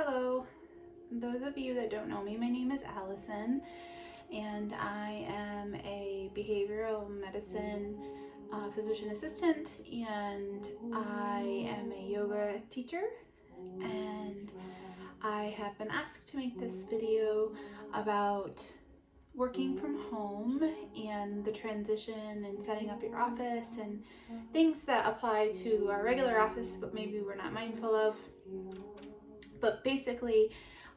Hello. Those of you that don't know me, my name is Allison, and I am a behavioral medicine physician assistant, and I am a yoga teacher, and I have been asked to make this video about working from home and the transition and setting up your office and things that apply to our regular office but maybe we're not mindful of. But basically,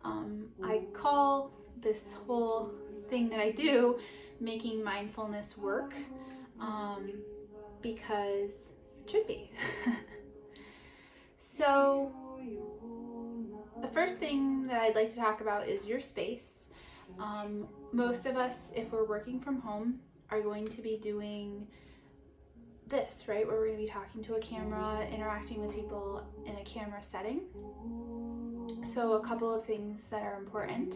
I call this whole thing that I do making mindfulness work, because it should be. So the first thing that I'd like to talk about is your space. Most of us, if we're working from home, are going to be doing this, right? Where we're going to be talking to a camera, interacting with people in a camera setting. So a couple of things that are important.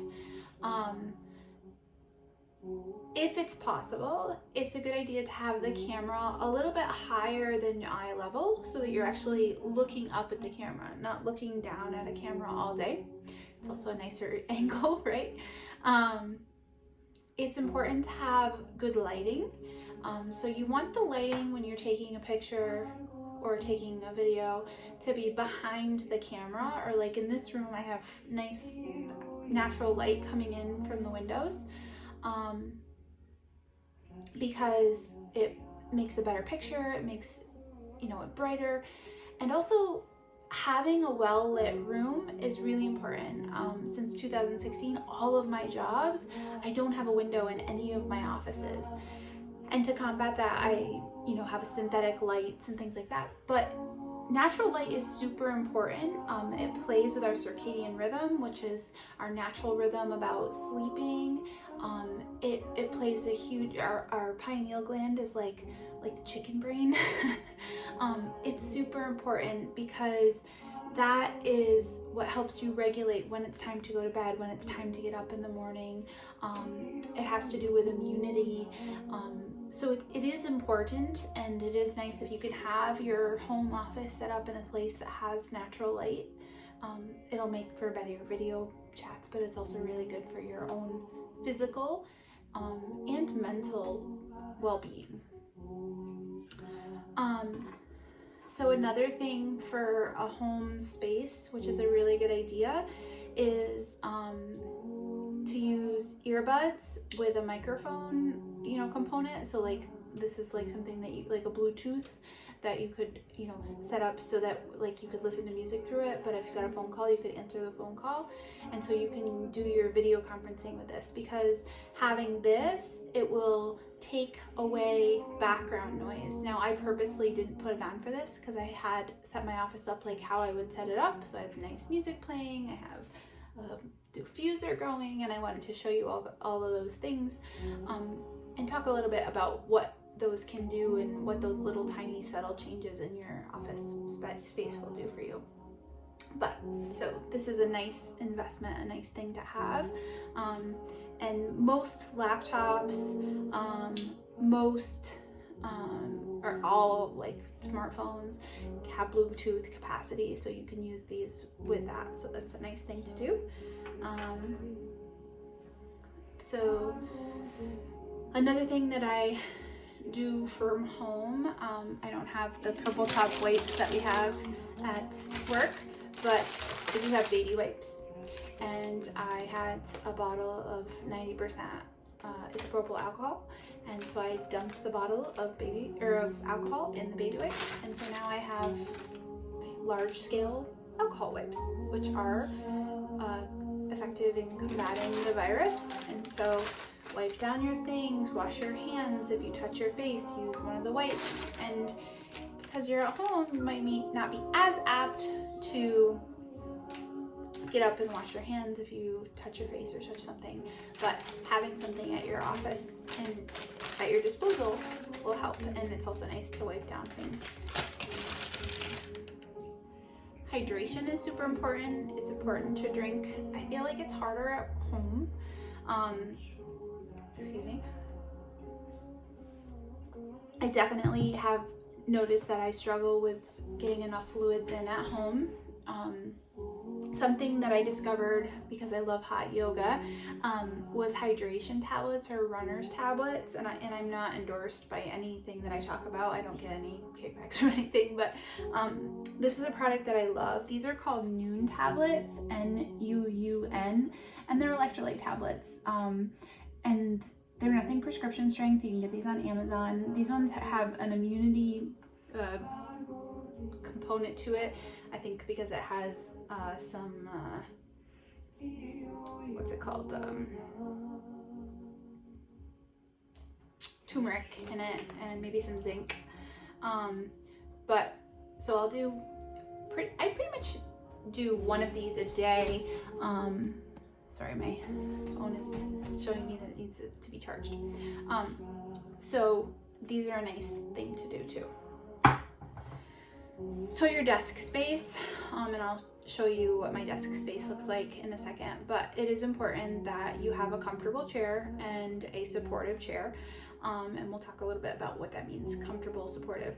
If it's possible, it's a good idea to have the camera a little bit higher than your eye level so that you're actually looking up at the camera, not looking down at a camera all day. It's also a nicer angle, right? It's important to have good lighting. So you want the lighting when you're taking a picture or taking a video to be behind the camera, or like in this room I have nice natural light coming in from the windows, because it makes a better picture, it makes it brighter. And also having a well-lit room is really important. Since 2016, all of my jobs, I don't have a window in any of my offices. And to combat that, I have synthetic lights and things like that. But natural light is super important. It plays with our circadian rhythm, which is our natural rhythm about sleeping. It plays a huge, our pineal gland is like the chicken brain. It's super important because that is what helps you regulate when it's time to go to bed, when it's time to get up in the morning. It has to do with immunity. So it is important, and it is nice if you can have your home office set up in a place that has natural light. It'll make for better video chats, but it's also really good for your own physical and mental well-being. So another thing for a home space, which is a really good idea, is to use earbuds with a microphone, component. So like this is like something that you, like a Bluetooth that you could, set up so that like you could listen to music through it. But if you got a phone call, you could answer the phone call. And so you can do your video conferencing with this, because having this, it will take away background noise. Now, I purposely didn't put it on for this because I had set my office up like how I would set it up. So I have nice music playing, I have a diffuser going, and I wanted to show you all of those things, and talk a little bit about what those can do and what those little tiny subtle changes in your office space will do for you. But so this is a nice investment, a nice thing to have. And most laptops, or all like smartphones have Bluetooth capacity, so you can use these with that. So that's a nice thing to do. So another thing that I do from home, I don't have the purple top wipes that we have at work, but I do have baby wipes. And I had a bottle of 90% isopropyl alcohol, and so I dumped the bottle of alcohol in the baby wipes, and so now I have large scale alcohol wipes, which are effective in combating the virus. And so wipe down your things, wash your hands. If you touch your face, use one of the wipes. And because you're at home, you might not be as apt to get up and wash your hands if you touch your face or touch something, but having something at your office and at your disposal will help. And it's also nice to wipe down things. Hydration is super important. It's important to drink. I feel like it's harder at home. I definitely have noticed that I struggle with getting enough fluids in at home. Something that I discovered because I love hot yoga was hydration tablets or runner's tablets, and I'm not endorsed by anything that I talk about. I don't get any kickbacks or anything, but this is a product that I love. These are called Nuun tablets, N-U-U-N, and they're electrolyte tablets, and they're nothing prescription strength. You can get these on Amazon. These ones have an immunity component to it, I think, because it has some what's it called, turmeric in it, and maybe some zinc, but so I pretty much do one of these a day. Sorry, my phone is showing me that it needs to be charged. So these are a nice thing to do too. So your desk space, and I'll show you what my desk space looks like in a second, but it is important that you have a comfortable chair and a supportive chair, and we'll talk a little bit about what that means, comfortable, supportive.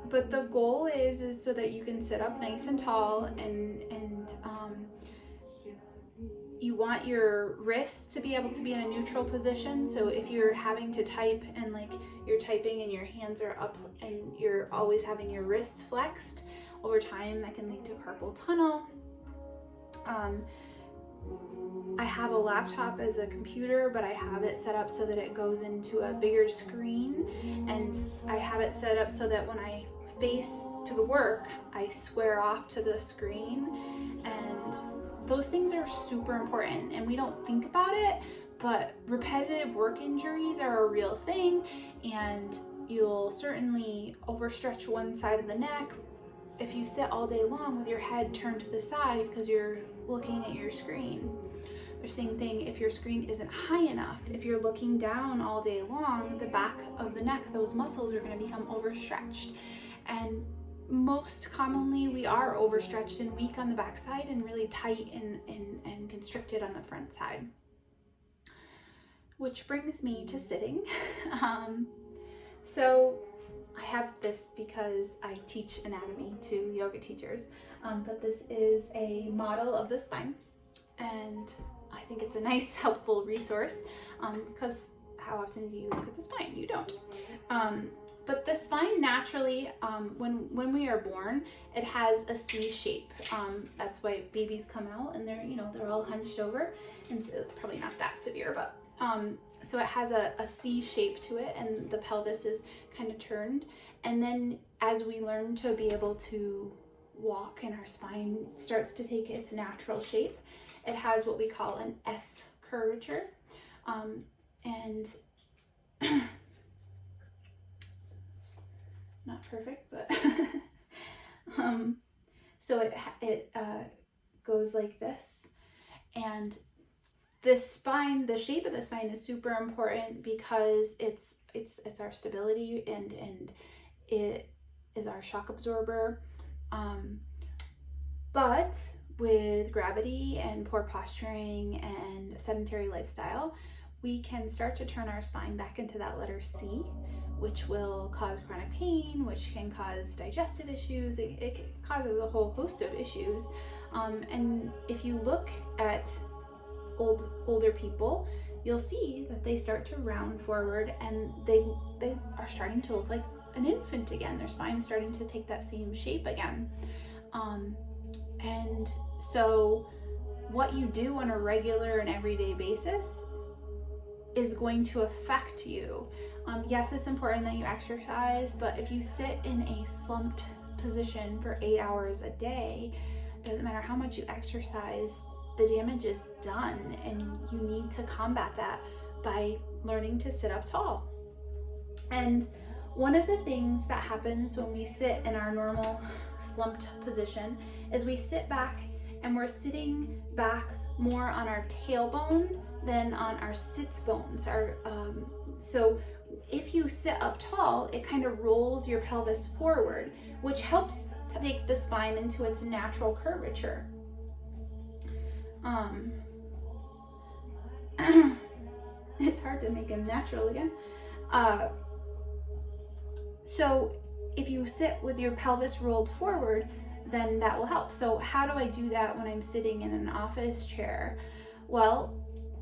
But the goal is so that you can sit up nice and tall, and you want your wrists to be able to be in a neutral position. So if you're having to type and like you're typing and your hands are up and you're always having your wrists flexed, over time that can lead to carpal tunnel. I have a laptop as a computer, but I have it set up so that it goes into a bigger screen, and I have it set up so that when I face to the work, I square off to the screen, and those things are super important, and we don't think about it, but repetitive work injuries are a real thing, and you'll certainly overstretch one side of the neck if you sit all day long with your head turned to the side because you're looking at your screen. The same thing if your screen isn't high enough. If you're looking down all day long, the back of the neck, those muscles are going to become overstretched. And most commonly we are overstretched and weak on the back side and really tight and constricted on the front side. Which brings me to sitting. So I have this because I teach anatomy to yoga teachers, but this is a model of the spine, and I think it's a nice, helpful resource, because how often do you look at the spine? You don't. But the spine naturally, when we are born, it has a C shape. That's why babies come out and they're all hunched over, and so probably not that severe, but so it has a C shape to it, and the pelvis is kind of turned. And then as we learn to be able to walk and our spine starts to take its natural shape, it has what we call an S curvature. And not perfect, but so it goes like this. And the spine, the shape of the spine is super important because it's our stability, and it is our shock absorber. But with gravity and poor posturing and sedentary lifestyle, we can start to turn our spine back into that letter C, which will cause chronic pain, which can cause digestive issues. It causes a whole host of issues. And if you look at older people, you'll see that they start to round forward, and they are starting to look like an infant again. Their spine is starting to take that same shape again. And so what you do on a regular and everyday basis is going to affect you. Yes, it's important that you exercise, but if you sit in a slumped position for 8 hours a day, it doesn't matter how much you exercise, the damage is done, and you need to combat that by learning to sit up tall. And one of the things that happens when we sit in our normal slumped position is we sit back, and we're sitting back more on our tailbone than on our sits bones. So if you sit up tall, it kind of rolls your pelvis forward, which helps to take the spine into its natural curvature. It's hard to make them natural again. So if you sit with your pelvis rolled forward, then that will help. So how do I do that when I'm sitting in an office chair? Well,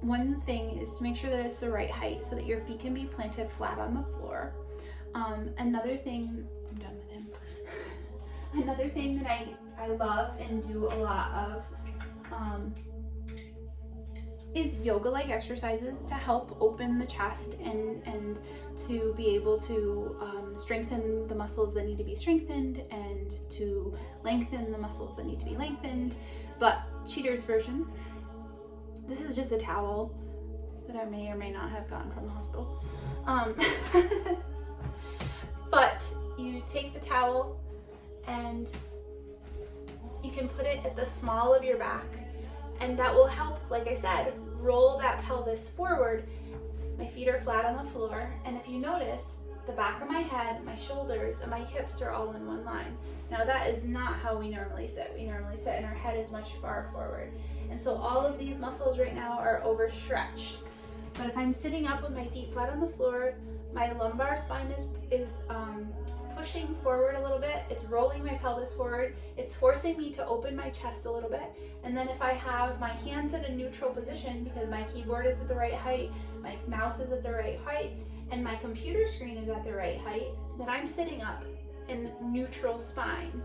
one thing is to make sure that it's the right height so that your feet can be planted flat on the floor. Another thing, I'm done with him. Another thing that I love and do a lot of is yoga-like exercises to help open the chest and to be able to strengthen the muscles that need to be strengthened and to lengthen the muscles that need to be lengthened. But cheater's version, this is just a towel that I may or may not have gotten from the hospital. But you take the towel and you can put it at the small of your back, and that will help, like I said, roll that pelvis forward. My feet are flat on the floor, and if you notice, the back of my head, my shoulders, and my hips are all in one line. Now that is not how we normally sit. We normally sit and our head is much far forward. And so all of these muscles right now are overstretched. But if I'm sitting up with my feet flat on the floor, my lumbar spine is pushing forward a little bit. It's rolling my pelvis forward. It's forcing me to open my chest a little bit. And then if I have my hands at a neutral position, because my keyboard is at the right height, my mouse is at the right height, and my computer screen is at the right height, then I'm sitting up in neutral spine,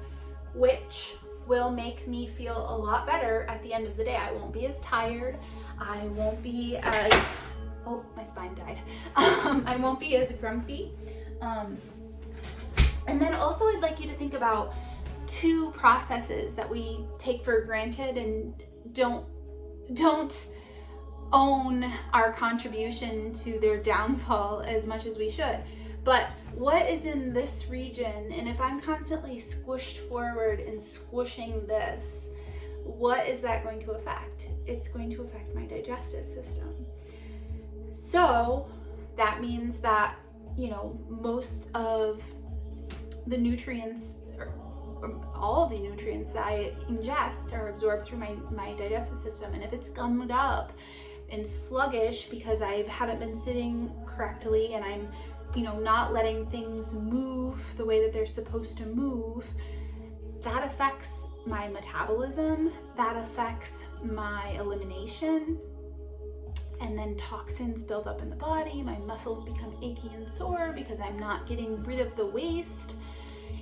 which will make me feel a lot better at the end of the day. I won't be as tired. I won't be as, oh, my spine died. I won't be as grumpy. And then also I'd like you to think about two processes that we take for granted and don't own our contribution to their downfall as much as we should. But what is in this region, and if I'm constantly squished forward and squishing this, what is that going to affect? It's going to affect my digestive system. So that means that, you know, most of the nutrients, or all of the nutrients that I ingest are absorbed through my digestive system. And if it's gummed up and sluggish because I haven't been sitting correctly and I'm, you know, not letting things move the way that they're supposed to move, that affects my metabolism, that affects my elimination, and then toxins build up in the body. My muscles become achy and sore because I'm not getting rid of the waste.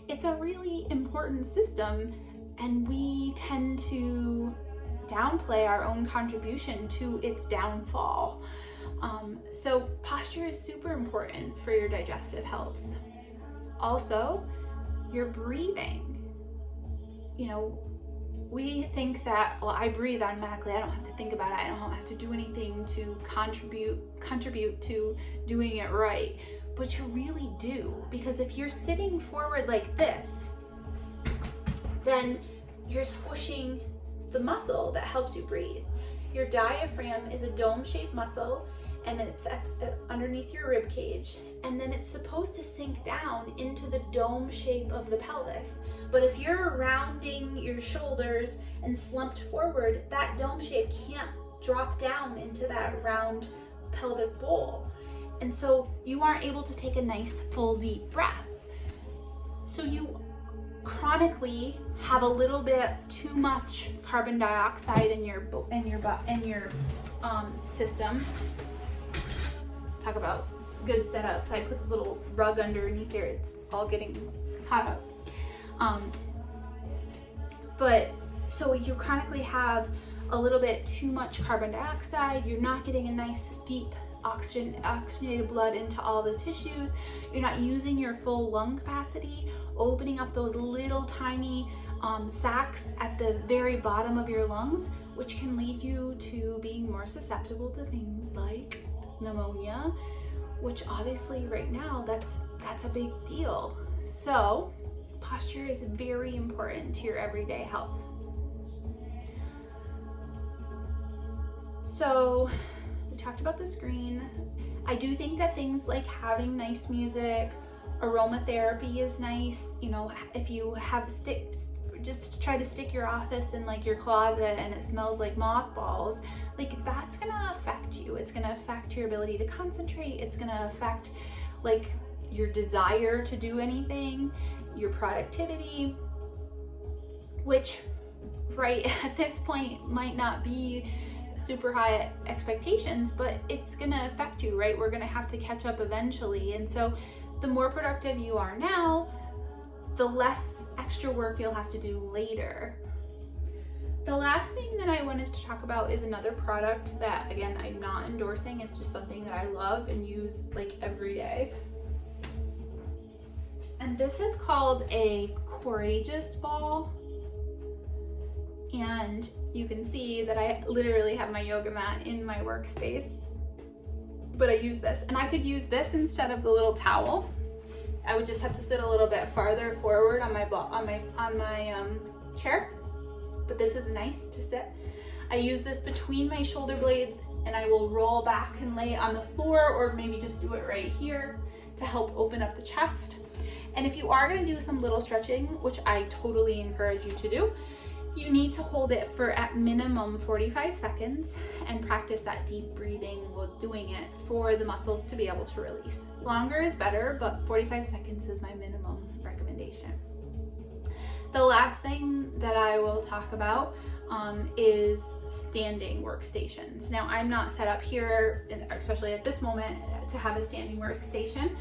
It's a really important system, and we tend to downplay our own contribution to its downfall. So posture is super important for your digestive health. Also, your breathing. You know, we think that, well, I breathe automatically. I don't have to think about it. I don't have to do anything to contribute to doing it right. But you really do, because if you're sitting forward like this, then you're squishing the muscle that helps you breathe. Your diaphragm is a dome-shaped muscle, and it's underneath your rib cage, and then it's supposed to sink down into the dome shape of the pelvis. But if you're rounding your shoulders and slumped forward, that dome shape can't drop down into that round pelvic bowl. And so you aren't able to take a nice full deep breath. So you chronically have a little bit too much carbon dioxide in your system. Talk about good setups. I put this little rug underneath here. It's all getting caught up. But so you chronically have a little bit too much carbon dioxide. You're not getting a nice deep oxygenated blood into all the tissues. You're not using your full lung capacity, opening up those little tiny sacs at the very bottom of your lungs, which can lead you to being more susceptible to things like pneumonia, which obviously right now that's a big deal. So posture is very important to your everyday health. So we talked about the screen. I do think that things like having nice music, aromatherapy is nice. You know, if you have just try to stick your office in like your closet and it smells like mothballs, like that's gonna affect you. It's gonna affect your ability to concentrate. It's gonna affect like your desire to do anything, your productivity. which right at this point might not be super high expectations, but it's gonna affect you, right? We're gonna have to catch up eventually. And so the more productive you are now, the less extra work you'll have to do later. The last thing that I wanted to talk about is another product that, again, I'm not endorsing. It's just something that I love and use like every day. And this is called a Courageous Ball. And you can see that I literally have my yoga mat in my workspace, but I use this, and I could use this instead of the little towel. I would just have to sit a little bit farther forward on my chair, but this is nice to sit. I use this between my shoulder blades, and I will roll back and lay it on the floor, or maybe just do it right here to help open up the chest. And if you are going to do some little stretching, which I totally encourage you to do, you need to hold it for at minimum 45 seconds and practice that deep breathing while doing it for the muscles to be able to release. Longer is better, but 45 seconds is my minimum recommendation. The last thing that I will talk about is standing workstations. Now, I'm not set up here, especially at this moment, to have a standing workstation,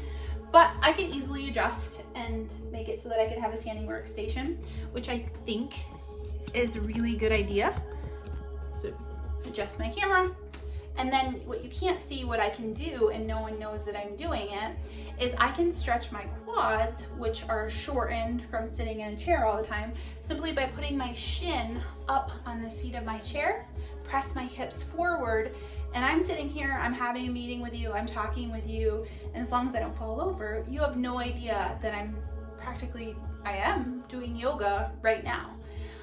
but I can easily adjust and make it so that I could have a standing workstation, which I think is a really good idea. So adjust my camera, and then what you can't see, what I can do, and no one knows that I'm doing it, is I can stretch my quads, which are shortened from sitting in a chair all the time, simply by putting my shin up on the seat of my chair, press my hips forward, and I'm sitting here, I'm having a meeting with you, I'm talking with you, and as long as I don't fall over, you have no idea that I am doing yoga right now.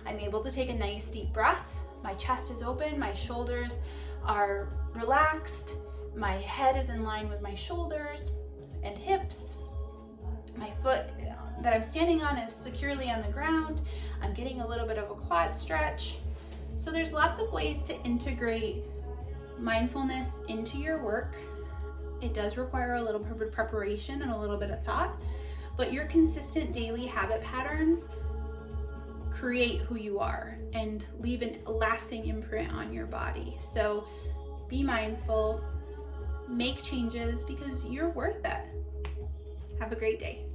I'm able to take a nice deep breath. My chest is open, my shoulders are relaxed, my head is in line with my shoulders and hips. My foot that I'm standing on is securely on the ground. I'm getting a little bit of a quad stretch. So there's lots of ways to integrate mindfulness into your work. It does require a little bit of preparation and a little bit of thought, but your consistent daily habit patterns create who you are and leave a lasting imprint on your body. So be mindful, make changes, because you're worth it. Have a great day.